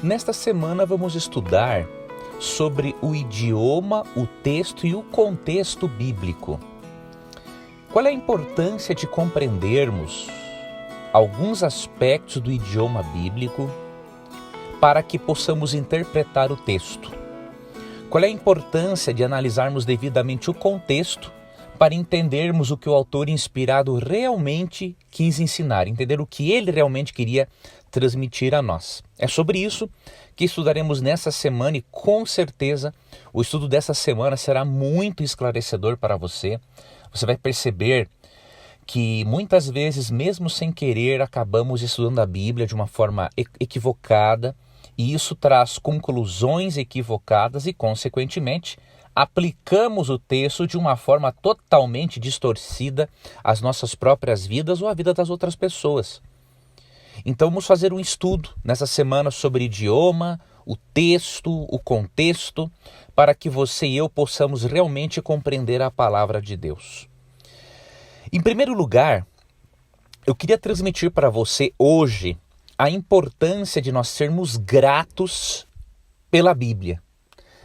Nesta semana vamos estudar sobre o idioma, o texto e o contexto bíblico. Qual é a importância de compreendermos alguns aspectos do idioma bíblico para que possamos interpretar o texto? Qual é a importância de analisarmos devidamente o contexto para entendermos o que o autor inspirado realmente quis ensinar, entender o que ele realmente queria transmitir a nós? É sobre isso que estudaremos nessa semana e com certeza o estudo dessa semana será muito esclarecedor para você. Você vai perceber que muitas vezes, mesmo sem querer, acabamos estudando a Bíblia de uma forma equivocada e isso traz conclusões equivocadas e, consequentemente, aplicamos o texto de uma forma totalmente distorcida às nossas próprias vidas ou à vida das outras pessoas. Então vamos fazer um estudo nessa semana sobre idioma, o texto, o contexto, para que você e eu possamos realmente compreender a palavra de Deus. Em primeiro lugar, eu queria transmitir para você hoje a importância de nós sermos gratos pela Bíblia.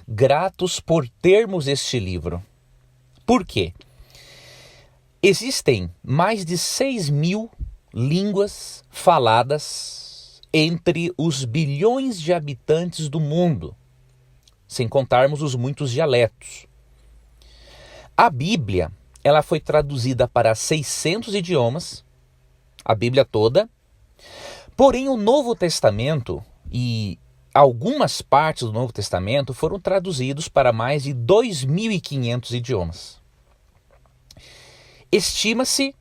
Gratos por termos este livro. Por quê? Existem mais de 6.000 línguas faladas entre os bilhões de habitantes do mundo, sem contarmos os muitos dialetos. A Bíblia, ela foi traduzida para 600 idiomas, a Bíblia toda, porém o Novo Testamento e algumas partes do Novo Testamento foram traduzidos para mais de 2.500 idiomas. Estima-se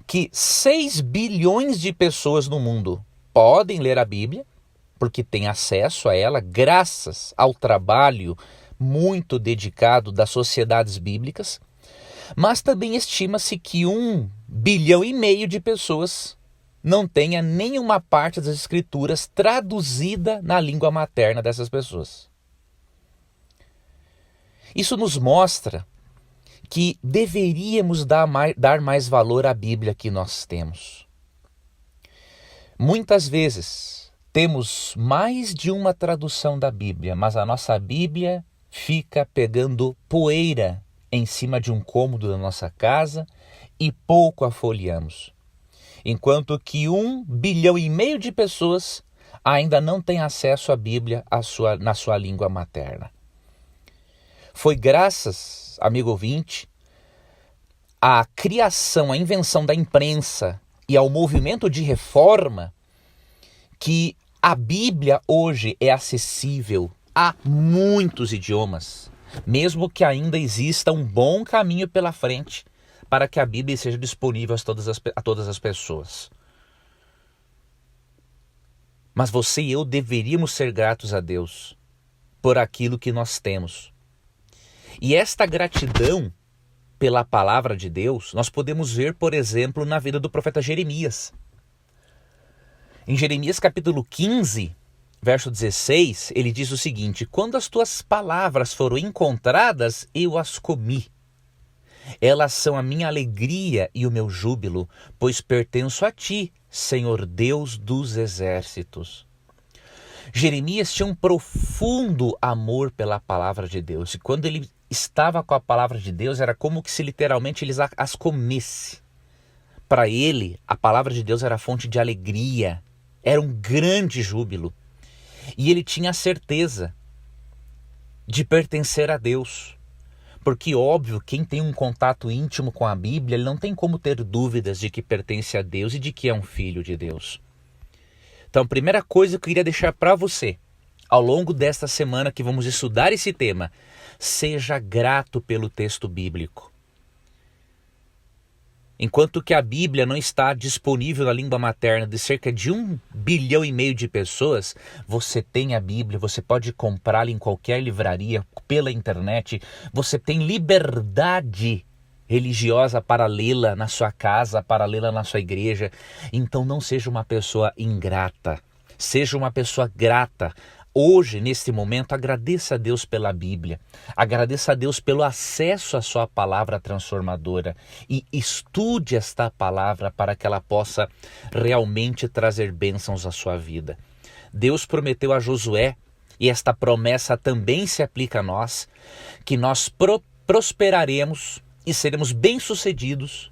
que 6 bilhões de pessoas no mundo podem ler a Bíblia, porque têm acesso a ela graças ao trabalho muito dedicado das sociedades bíblicas, mas também estima-se que 1,5 bilhão de pessoas não tenha nenhuma parte das escrituras traduzida na língua materna dessas pessoas. Isso nos mostra que deveríamos dar mais valor à Bíblia que nós temos. Muitas vezes temos mais de uma tradução da Bíblia, mas a nossa Bíblia fica pegando poeira em cima de um cômodo da nossa casa e pouco a folheamos. Enquanto que 1,5 bilhão de pessoas ainda não têm acesso à Bíblia na sua língua materna. Foi graças, amigo ouvinte, à criação, à invenção da imprensa e ao movimento de reforma que a Bíblia hoje é acessível a muitos idiomas, mesmo que ainda exista um bom caminho pela frente para que a Bíblia seja disponível a todas as pessoas. Mas você e eu deveríamos ser gratos a Deus por aquilo que nós temos. E esta gratidão pela palavra de Deus, nós podemos ver, por exemplo, na vida do profeta Jeremias. Em Jeremias capítulo 15, verso 16, ele diz o seguinte: quando as tuas palavras foram encontradas, eu as comi. Elas são a minha alegria e o meu júbilo, pois pertenço a ti, Senhor Deus dos exércitos. Jeremias tinha um profundo amor pela palavra de Deus. E quando ele estava com a palavra de Deus, era como que se literalmente ele as comesse. Para ele, a palavra de Deus era fonte de alegria, era um grande júbilo. E ele tinha a certeza de pertencer a Deus. Porque, óbvio, quem tem um contato íntimo com a Bíblia, ele não tem como ter dúvidas de que pertence a Deus e de que é um filho de Deus. Então, a primeira coisa que eu queria deixar para você, ao longo desta semana que vamos estudar esse tema, seja grato pelo texto bíblico. Enquanto que a Bíblia não está disponível na língua materna de cerca de 1,5 bilhão de pessoas, você tem a Bíblia, você pode comprá-la em qualquer livraria, pela internet, você tem liberdade religiosa para lê-la na sua casa, para lê-la na sua igreja. Então não seja uma pessoa ingrata, seja uma pessoa grata. Hoje, neste momento, agradeça a Deus pela Bíblia, agradeça a Deus pelo acesso à sua palavra transformadora e estude esta palavra para que ela possa realmente trazer bênçãos à sua vida. Deus prometeu a Josué, e esta promessa também se aplica a nós, que nós prosperaremos e seremos bem-sucedidos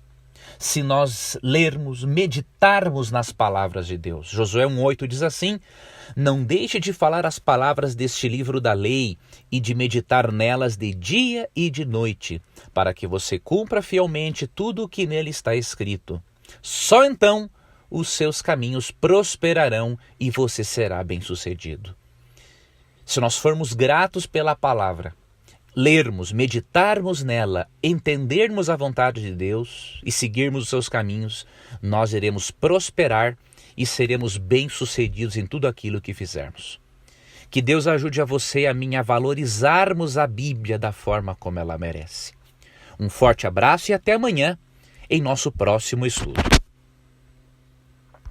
se nós lermos, meditarmos nas palavras de Deus. Josué 1,8 diz assim: não deixe de falar as palavras deste livro da lei e de meditar nelas de dia e de noite, para que você cumpra fielmente tudo o que nele está escrito. Só então os seus caminhos prosperarão e você será bem-sucedido. Se nós formos gratos pela palavra, lermos, meditarmos nela, entendermos a vontade de Deus e seguirmos os seus caminhos, nós iremos prosperar e seremos bem-sucedidos em tudo aquilo que fizermos. Que Deus ajude a você e a mim a valorizarmos a Bíblia da forma como ela merece. Um forte abraço e até amanhã em nosso próximo estudo.